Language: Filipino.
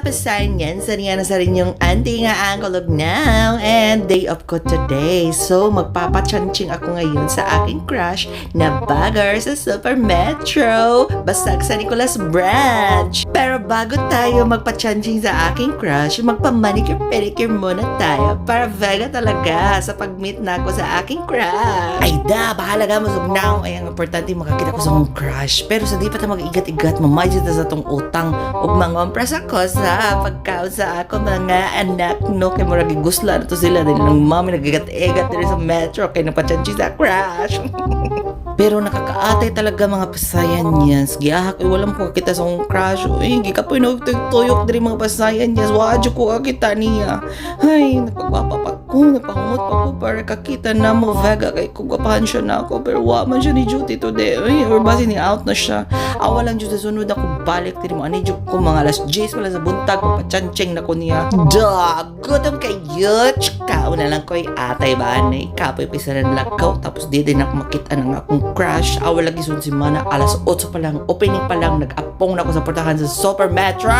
mga pasayan yan, sariyan na sa rin yung auntie nga ang kulog now and day off ko today. So, magpapachanching ako ngayon sa aking crush na bagger sa Super Metro, Basag sa Nicolas Branch. Pero bago tayo magpachanching sa aking crush, magpa-manicure-pedicure muna tayo para vega talaga sa pag-meet na ako sa aking crush. Ay da, bahala ka masog now. Ay, ang importante makakita ko sa akong crush. Pero sa di pa tayo mag-igat-igat, mamayjit na sa tong utang ug mangompras ako sa pagkaon sa ako mga anak no kay murag gusla na to sila din ng mami nagagat-egat diri sa metro kay napachanchi sa crush. Pero nakakaatay talaga mga pasayan niyan. Gihahak wala mo kita sa akong crush. Uy, gikapoy na tuyok diri mga pasayan niya. Wadyo ko kita niya. Ay, nagpagpapapak ko, napahumot pa ko para kakita na mo vega kay kugwapahan siya na ako. Pero wa man siya ni duty today. Ay, or basi ni out na siya. Awalang dyan sa sunod ako balik diri mo. Anidyo ko mga alas 10 pala sa buntag. Papachanching na ko niya. Dog! Gutom kayo! Tsaka una lang ko'y atay ba? Anay, kapoy pisaran lakaw. Tapos di din ako makita ng akong crush. Awal lagi sun si Mana. Alas 8 pa lang. Opening pa lang. Nag-apong na ako sa portahan sa Super Metro.